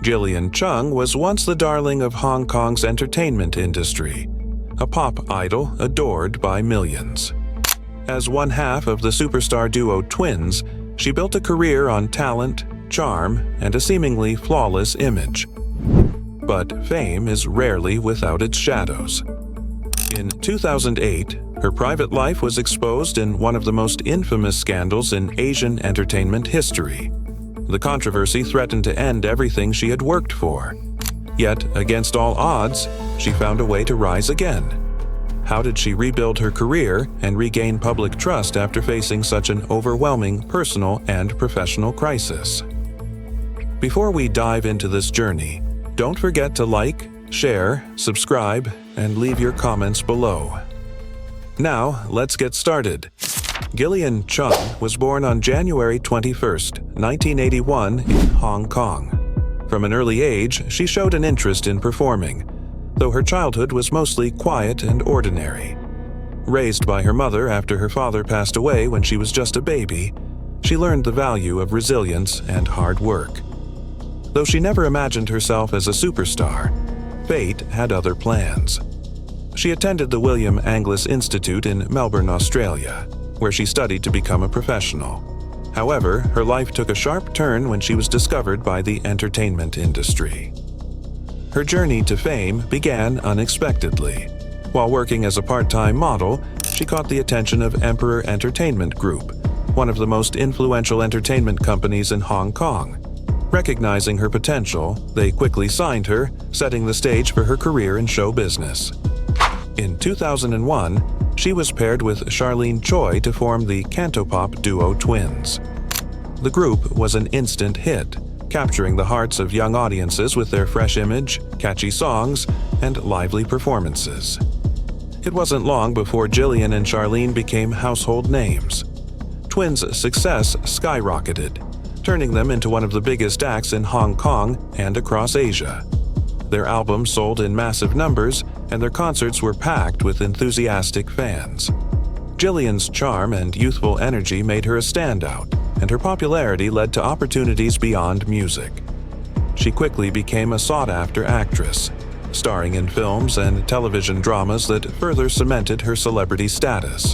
Gillian Chung was once the darling of Hong Kong's entertainment industry, a pop idol adored by millions. As one half of the superstar duo Twins, she built a career on talent, charm, and a seemingly flawless image. But fame is rarely without its shadows. In 2008, her private life was exposed in one of the most infamous scandals in Asian entertainment history. The controversy threatened to end everything she had worked for. Yet, against all odds, she found a way to rise again. How did she rebuild her career and regain public trust after facing such an overwhelming personal and professional crisis? Before we dive into this journey, don't forget to like, share, subscribe, and leave your comments below. Now, let's get started. Gillian Chung was born on January 21, 1981 in Hong Kong. From an early age, she showed an interest in performing, though her childhood was mostly quiet and ordinary. Raised by her mother after her father passed away when she was just a baby, she learned the value of resilience and hard work. Though she never imagined herself as a superstar, fate had other plans. She attended the William Angliss Institute in Melbourne, Australia, where she studied to become a professional. However, her life took a sharp turn when she was discovered by the entertainment industry. Her journey to fame began unexpectedly. While working as a part-time model, she caught the attention of Emperor Entertainment Group, one of the most influential entertainment companies in Hong Kong. Recognizing her potential, they quickly signed her, setting the stage for her career in show business. In 2001, she was paired with Charlene Choi to form the Cantopop duo Twins. The group was an instant hit, capturing the hearts of young audiences with their fresh image, catchy songs, and lively performances. It wasn't long before Gillian and Charlene became household names. Twins' success skyrocketed, turning them into one of the biggest acts in Hong Kong and across Asia. Their albums sold in massive numbers, and their concerts were packed with enthusiastic fans. Gillian's charm and youthful energy made her a standout, and her popularity led to opportunities beyond music. She quickly became a sought-after actress, starring in films and television dramas that further cemented her celebrity status.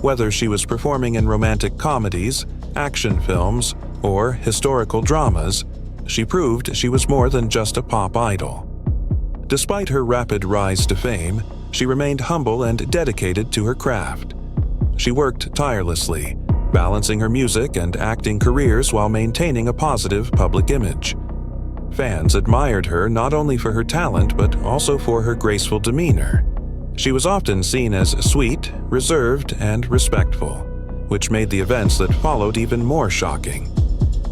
Whether she was performing in romantic comedies, action films, or historical dramas, she proved she was more than just a pop idol. Despite her rapid rise to fame, she remained humble and dedicated to her craft. She worked tirelessly, balancing her music and acting careers while maintaining a positive public image. Fans admired her not only for her talent but also for her graceful demeanor. She was often seen as sweet, reserved, and respectful, which made the events that followed even more shocking.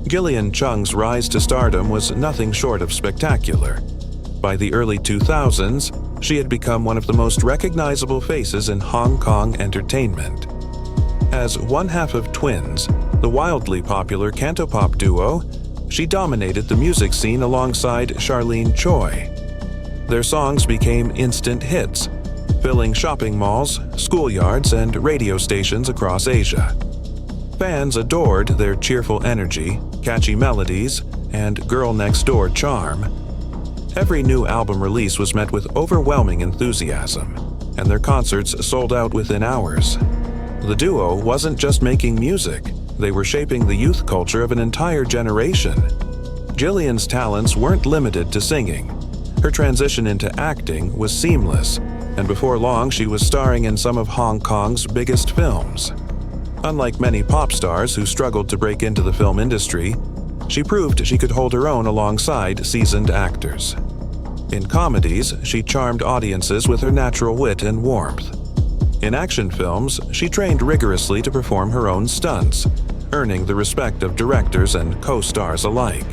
Gillian Chung's rise to stardom was nothing short of spectacular. By the early 2000s, she had become one of the most recognizable faces in Hong Kong entertainment. As one half of Twins, the wildly popular Cantopop duo, she dominated the music scene alongside Charlene Choi. Their songs became instant hits, filling shopping malls, schoolyards, and radio stations across Asia. Fans adored their cheerful energy, catchy melodies, and girl-next-door charm. Every new album release was met with overwhelming enthusiasm, and their concerts sold out within hours. The duo wasn't just making music, they were shaping the youth culture of an entire generation. Gillian's talents weren't limited to singing. Her transition into acting was seamless, and before long she was starring in some of Hong Kong's biggest films. Unlike many pop stars who struggled to break into the film industry, she proved she could hold her own alongside seasoned actors. In comedies, she charmed audiences with her natural wit and warmth. In action films, she trained rigorously to perform her own stunts, earning the respect of directors and co-stars alike.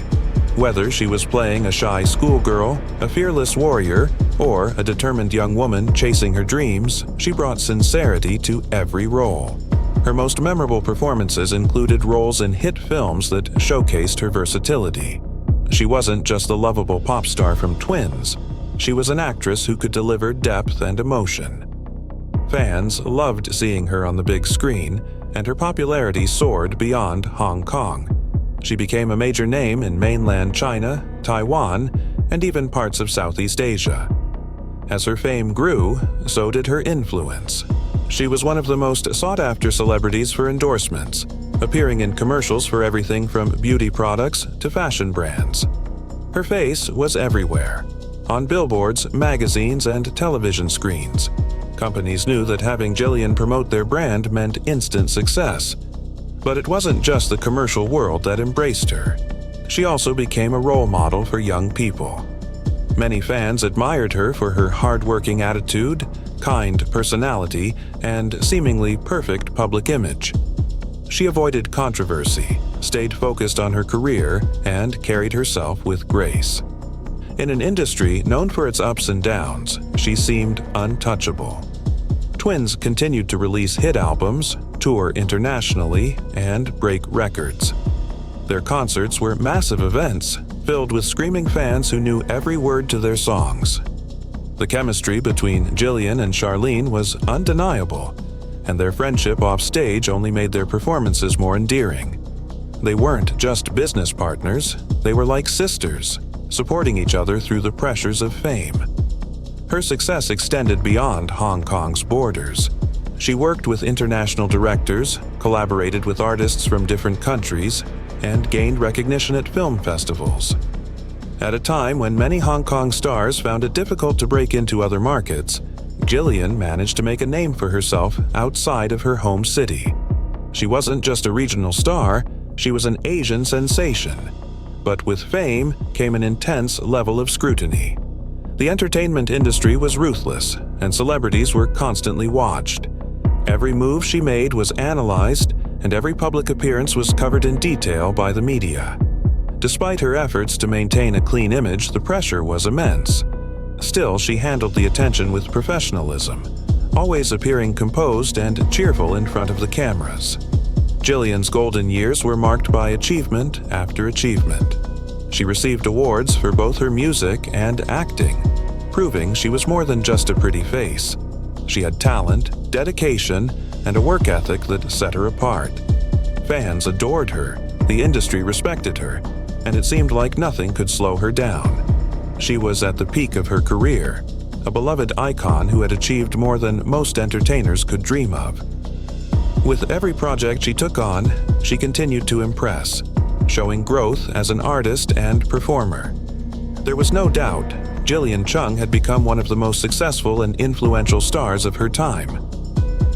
Whether she was playing a shy schoolgirl, a fearless warrior, or a determined young woman chasing her dreams, she brought sincerity to every role. Her most memorable performances included roles in hit films that showcased her versatility. She wasn't just the lovable pop star from Twins. She was an actress who could deliver depth and emotion. Fans loved seeing her on the big screen, and her popularity soared beyond Hong Kong. She became a major name in mainland China, Taiwan, and even parts of Southeast Asia. As her fame grew, so did her influence. She was one of the most sought-after celebrities for endorsements, appearing in commercials for everything from beauty products to fashion brands. Her face was everywhere, on billboards, magazines, and television screens. Companies knew that having Gillian promote their brand meant instant success. But it wasn't just the commercial world that embraced her. She also became a role model for young people. Many fans admired her for her hard-working attitude, kind personality, and seemingly perfect public image. She avoided controversy, stayed focused on her career, and carried herself with grace. In an industry known for its ups and downs, she seemed untouchable. Twins continued to release hit albums, tour internationally, and break records. Their concerts were massive events, filled with screaming fans who knew every word to their songs. The chemistry between Gillian and Charlene was undeniable, and their friendship off stage only made their performances more endearing. They weren't just business partners, they were like sisters, supporting each other through the pressures of fame. Her success extended beyond Hong Kong's borders. She worked with international directors, collaborated with artists from different countries, and gained recognition at film festivals. At a time when many Hong Kong stars found it difficult to break into other markets, Gillian managed to make a name for herself outside of her home city. She wasn't just a regional star, she was an Asian sensation. But with fame came an intense level of scrutiny. The entertainment industry was ruthless, and celebrities were constantly watched. Every move she made was analyzed, and every public appearance was covered in detail by the media. Despite her efforts to maintain a clean image, the pressure was immense. Still, she handled the attention with professionalism, always appearing composed and cheerful in front of the cameras. Gillian's golden years were marked by achievement after achievement. She received awards for both her music and acting, proving she was more than just a pretty face. She had talent, dedication, and a work ethic that set her apart. Fans adored her, the industry respected her, and it seemed like nothing could slow her down. She was at the peak of her career, a beloved icon who had achieved more than most entertainers could dream of. With every project she took on, she continued to impress, showing growth as an artist and performer. There was no doubt Gillian Chung had become one of the most successful and influential stars of her time.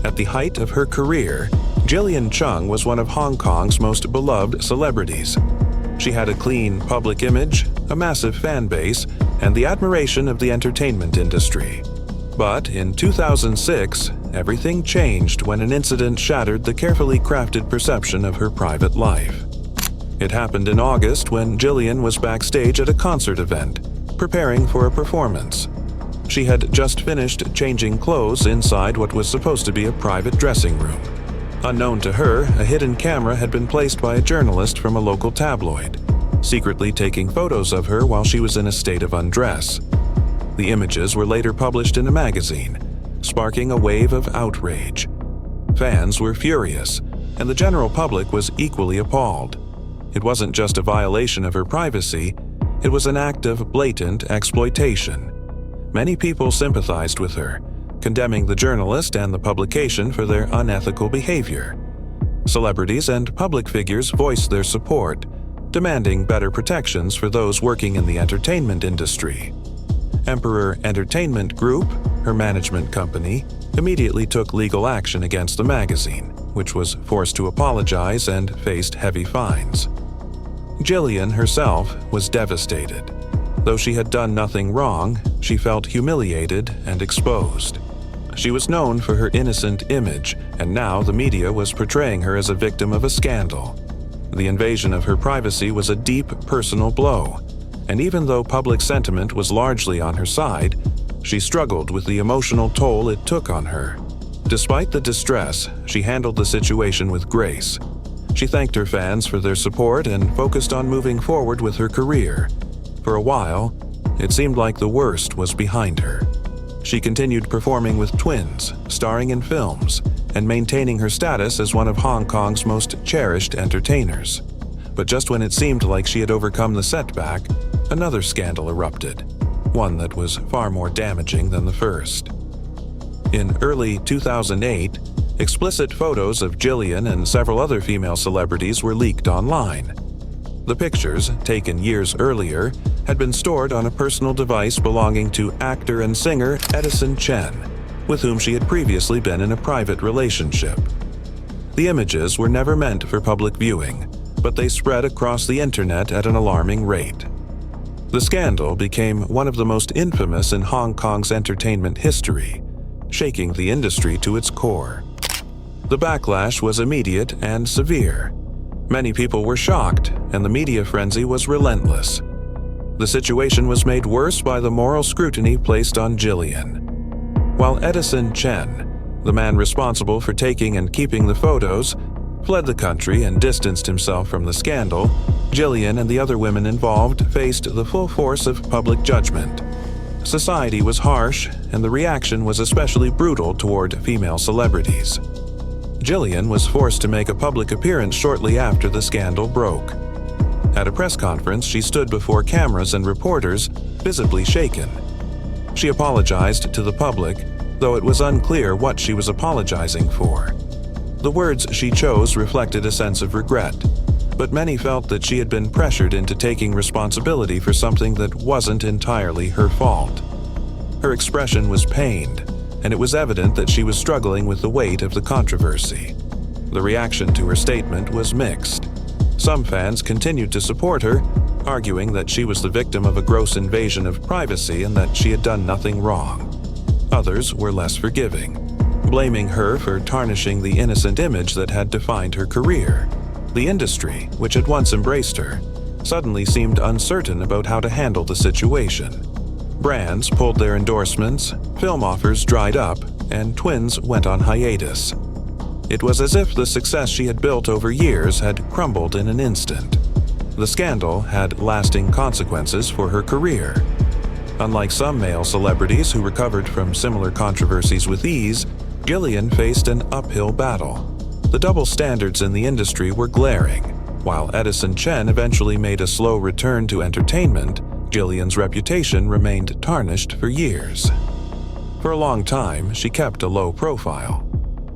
At the height of her career, Gillian Chung was one of Hong Kong's most beloved celebrities. She had a clean public image, a massive fan base, and the admiration of the entertainment industry. But in 2006, everything changed when an incident shattered the carefully crafted perception of her private life. It happened in August when Gillian was backstage at a concert event, preparing for a performance. She had just finished changing clothes inside what was supposed to be a private dressing room. Unknown to her, a hidden camera had been placed by a journalist from a local tabloid, secretly taking photos of her while she was in a state of undress. The images were later published in a magazine, sparking a wave of outrage. Fans were furious, and the general public was equally appalled. It wasn't just a violation of her privacy, it was an act of blatant exploitation. Many people sympathized with her, condemning the journalist and the publication for their unethical behavior. Celebrities and public figures voiced their support, demanding better protections for those working in the entertainment industry. Emperor Entertainment Group, her management company, immediately took legal action against the magazine, which was forced to apologize and faced heavy fines. Gillian herself was devastated. Though she had done nothing wrong, she felt humiliated and exposed. She was known for her innocent image, and now the media was portraying her as a victim of a scandal. The invasion of her privacy was a deep personal blow, and even though public sentiment was largely on her side, she struggled with the emotional toll it took on her. Despite the distress, she handled the situation with grace. She thanked her fans for their support and focused on moving forward with her career. For a while, it seemed like the worst was behind her. She continued performing with twins, starring in films, and maintaining her status as one of Hong Kong's most cherished entertainers. But just when it seemed like she had overcome the setback, another scandal erupted, one that was far more damaging than the first. In early 2008, explicit photos of Gillian and several other female celebrities were leaked online. The pictures, taken years earlier, had been stored on a personal device belonging to actor and singer Edison Chen, with whom she had previously been in a private relationship. The images were never meant for public viewing, but they spread across the internet at an alarming rate. The scandal became one of the most infamous in Hong Kong's entertainment history, shaking the industry to its core. The backlash was immediate and severe. Many people were shocked, and the media frenzy was relentless. The situation was made worse by the moral scrutiny placed on Gillian. While Edison Chen, the man responsible for taking and keeping the photos, fled the country and distanced himself from the scandal, Gillian and the other women involved faced the full force of public judgment. Society was harsh, and the reaction was especially brutal toward female celebrities. Gillian was forced to make a public appearance shortly after the scandal broke. At a press conference, she stood before cameras and reporters, visibly shaken. She apologized to the public, though it was unclear what she was apologizing for. The words she chose reflected a sense of regret, but many felt that she had been pressured into taking responsibility for something that wasn't entirely her fault. Her expression was pained, and it was evident that she was struggling with the weight of the controversy. The reaction to her statement was mixed. Some fans continued to support her, arguing that she was the victim of a gross invasion of privacy and that she had done nothing wrong. Others were less forgiving, blaming her for tarnishing the innocent image that had defined her career. The industry, which had once embraced her, suddenly seemed uncertain about how to handle the situation. Brands pulled their endorsements, film offers dried up, and twins went on hiatus. It was as if the success she had built over years had crumbled in an instant. The scandal had lasting consequences for her career. Unlike some male celebrities who recovered from similar controversies with ease, Gillian faced an uphill battle. The double standards in the industry were glaring. While Edison Chen eventually made a slow return to entertainment, Gillian's reputation remained tarnished for years. For a long time, she kept a low profile.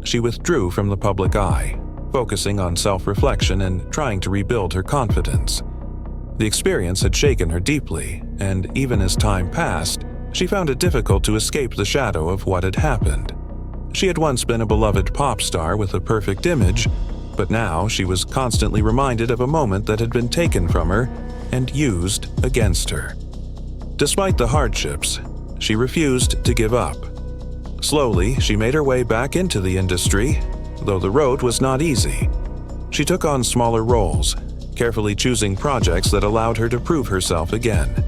She withdrew from the public eye, focusing on self-reflection and trying to rebuild her confidence. The experience had shaken her deeply, and even as time passed, she found it difficult to escape the shadow of what had happened. She had once been a beloved pop star with a perfect image, but now she was constantly reminded of a moment that had been taken from her and used against her. Despite the hardships, she refused to give up. Slowly, she made her way back into the industry, though the road was not easy. She took on smaller roles, carefully choosing projects that allowed her to prove herself again.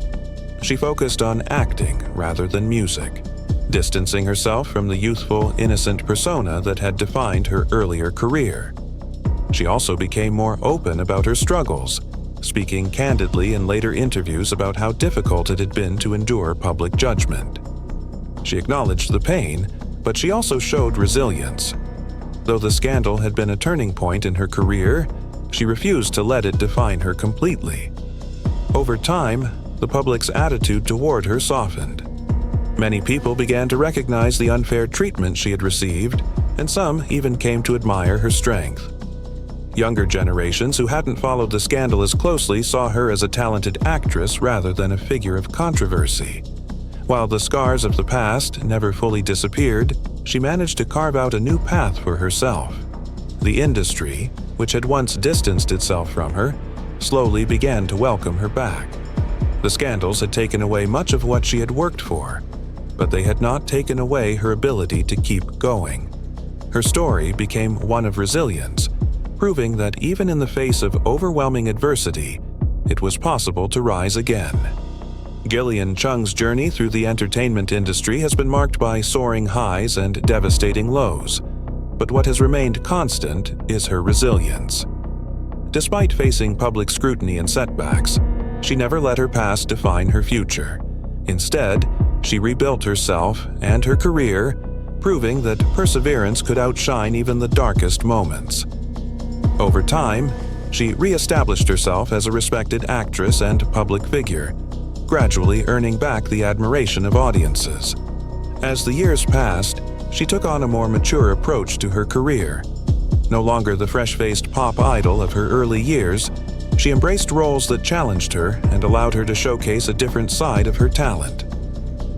She focused on acting rather than music, distancing herself from the youthful, innocent persona that had defined her earlier career. She also became more open about her struggles, speaking candidly in later interviews about how difficult it had been to endure public judgment. She acknowledged the pain, but she also showed resilience. Though the scandal had been a turning point in her career, she refused to let it define her completely. Over time, the public's attitude toward her softened. Many people began to recognize the unfair treatment she had received, and some even came to admire her strength. Younger generations who hadn't followed the scandal as closely saw her as a talented actress rather than a figure of controversy. While the scars of the past never fully disappeared, she managed to carve out a new path for herself. The industry, which had once distanced itself from her, slowly began to welcome her back. The scandals had taken away much of what she had worked for, but they had not taken away her ability to keep going. Her story became one of resilience, proving that even in the face of overwhelming adversity, it was possible to rise again. Gillian Chung's journey through the entertainment industry has been marked by soaring highs and devastating lows, but what has remained constant is her resilience. Despite facing public scrutiny and setbacks, she never let her past define her future. Instead, she rebuilt herself and her career, proving that perseverance could outshine even the darkest moments. Over time, She re-established herself as a respected actress and public figure, gradually earning back the admiration of audiences. As the years passed, she took on a more mature approach to her career. No longer the fresh-faced pop idol of her early years, she embraced roles that challenged her and allowed her to showcase a different side of her talent.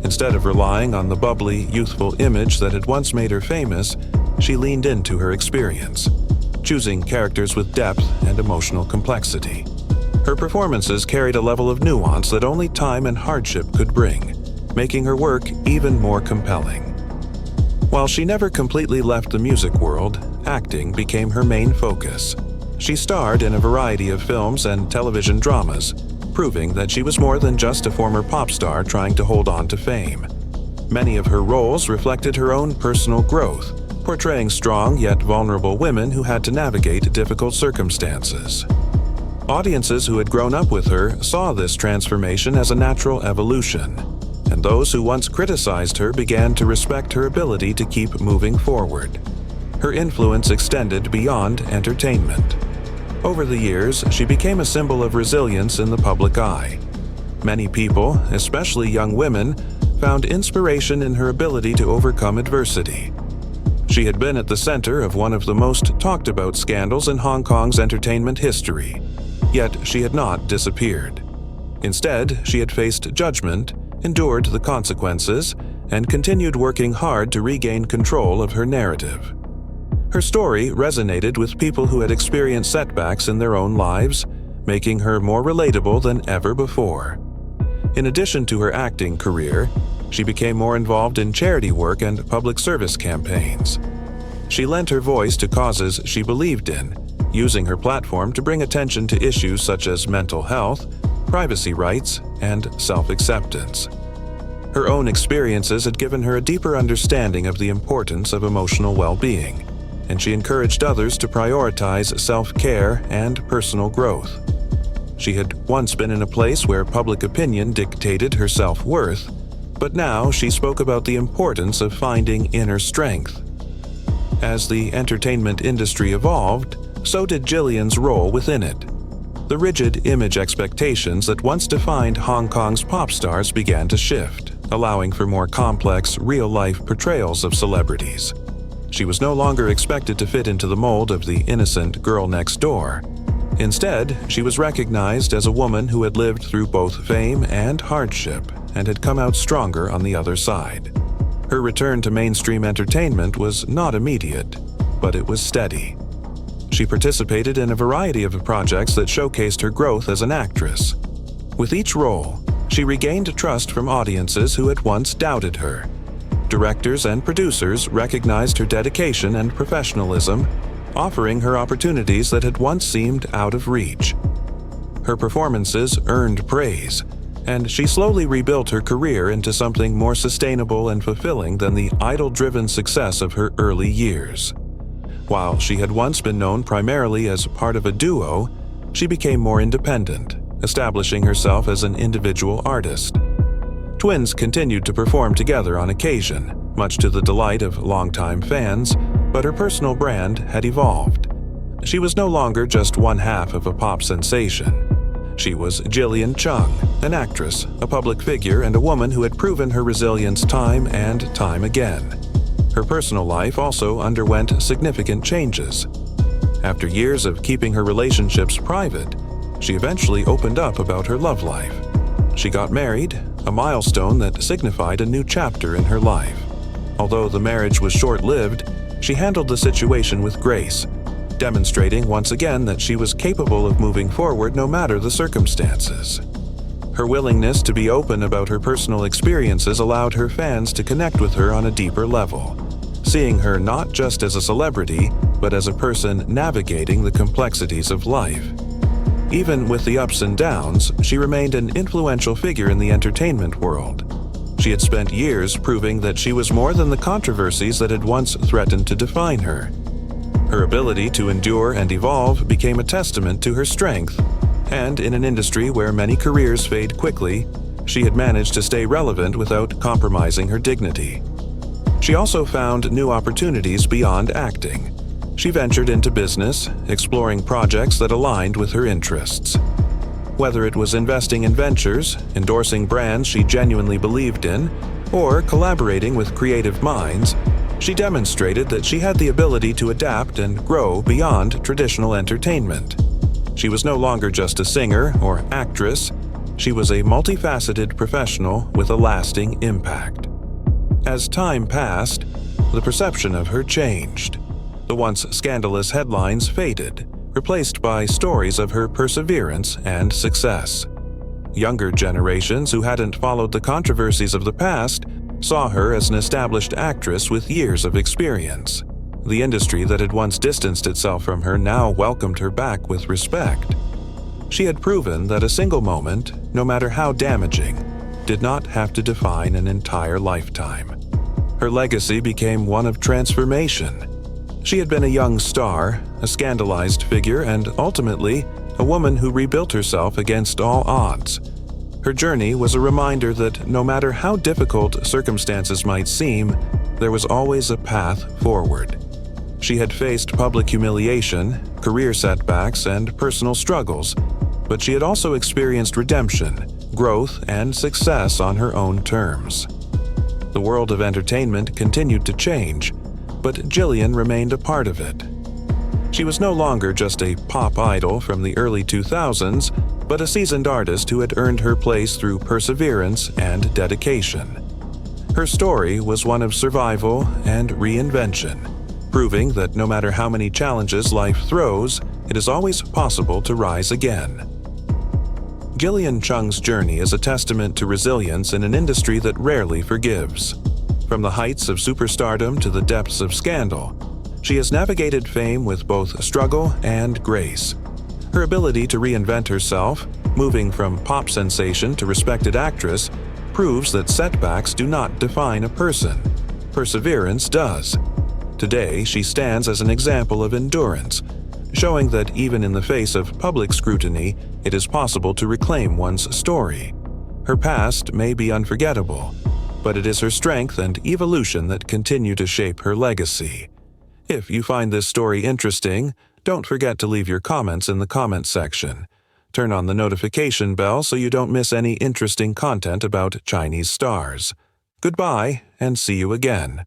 Instead of relying on the bubbly, youthful image that had once made her famous, she leaned into her experience, choosing characters with depth and emotional complexity. Her performances carried a level of nuance that only time and hardship could bring, making her work even more compelling. While she never completely left the music world, acting became her main focus. She starred in a variety of films and television dramas, proving that she was more than just a former pop star trying to hold on to fame. Many of her roles reflected her own personal growth, portraying strong yet vulnerable women who had to navigate difficult circumstances. Audiences who had grown up with her saw this transformation as a natural evolution, and those who once criticized her began to respect her ability to keep moving forward. Her influence extended beyond entertainment. Over the years, she became a symbol of resilience in the public eye. Many people, especially young women, found inspiration in her ability to overcome adversity. She had been at the center of one of the most talked about scandals in Hong Kong's entertainment history, yet she had not disappeared. Instead, she had faced judgment, endured the consequences, and continued working hard to regain control of her narrative. Her story resonated with people who had experienced setbacks in their own lives, making her more relatable than ever before. In addition to her acting career, she became more involved in charity work and public service campaigns. She lent her voice to causes she believed in, using her platform to bring attention to issues such as mental health, privacy rights, and self-acceptance. Her own experiences had given her a deeper understanding of the importance of emotional well-being, and she encouraged others to prioritize self-care and personal growth. She had once been in a place where public opinion dictated her self-worth, but now she spoke about the importance of finding inner strength. As the entertainment industry evolved, so did Gillian's role within it. The rigid image expectations that once defined Hong Kong's pop stars began to shift, allowing for more complex, real-life portrayals of celebrities. She was no longer expected to fit into the mold of the innocent girl next door. Instead, she was recognized as a woman who had lived through both fame and hardship and had come out stronger on the other side. Her return to mainstream entertainment was not immediate, but it was steady. She participated in a variety of projects that showcased her growth as an actress. With each role, she regained trust from audiences who had once doubted her. Directors and producers recognized her dedication and professionalism, offering her opportunities that had once seemed out of reach. Her performances earned praise, and she slowly rebuilt her career into something more sustainable and fulfilling than the idol-driven success of her early years. While she had once been known primarily as part of a duo, she became more independent, establishing herself as an individual artist. Twins continued to perform together on occasion, much to the delight of longtime fans, but her personal brand had evolved. She was no longer just one half of a pop sensation. She was Gillian Chung, an actress, a public figure, and a woman who had proven her resilience time and time again. Her personal life also underwent significant changes. After years of keeping her relationships private, she eventually opened up about her love life. She got married, a milestone that signified a new chapter in her life. Although the marriage was short-lived, she handled the situation with grace, demonstrating once again that she was capable of moving forward no matter the circumstances. Her willingness to be open about her personal experiences allowed her fans to connect with her on a deeper level, seeing her not just as a celebrity, but as a person navigating the complexities of life. Even with the ups and downs, she remained an influential figure in the entertainment world. She had spent years proving that she was more than the controversies that had once threatened to define her. Her ability to endure and evolve became a testament to her strength, and in an industry where many careers fade quickly, she had managed to stay relevant without compromising her dignity. She also found new opportunities beyond acting. She ventured into business, exploring projects that aligned with her interests. Whether it was investing in ventures, endorsing brands she genuinely believed in, or collaborating with creative minds, she demonstrated that she had the ability to adapt and grow beyond traditional entertainment. She was no longer just a singer or actress, she was a multifaceted professional with a lasting impact. As time passed, the perception of her changed. The once scandalous headlines faded, replaced by stories of her perseverance and success. Younger generations who hadn't followed the controversies of the past saw her as an established actress with years of experience. The industry that had once distanced itself from her now welcomed her back with respect. She had proven that a single moment, no matter how damaging, did not have to define an entire lifetime. Her legacy became one of transformation. She had been a young star, a scandalized figure, and ultimately, a woman who rebuilt herself against all odds. Her journey was a reminder that no matter how difficult circumstances might seem, there was always a path forward. She had faced public humiliation, career setbacks, and personal struggles, but she had also experienced redemption, growth, and success on her own terms. The world of entertainment continued to change, but Gillian remained a part of it. She was no longer just a pop idol from the early 2000s, but a seasoned artist who had earned her place through perseverance and dedication. Her story was one of survival and reinvention, proving that no matter how many challenges life throws, it is always possible to rise again. Gillian Chung's journey is a testament to resilience in an industry that rarely forgives. From the heights of superstardom to the depths of scandal, she has navigated fame with both struggle and grace. Her ability to reinvent herself, moving from pop sensation to respected actress, proves that setbacks do not define a person. Perseverance does. Today, she stands as an example of endurance, showing that even in the face of public scrutiny, it is possible to reclaim one's story. Her past may be unforgettable, but it is her strength and evolution that continue to shape her legacy. If you find this story interesting, don't forget to leave your comments in the comment section. Turn on the notification bell so you don't miss any interesting content about Chinese stars. Goodbye, and see you again.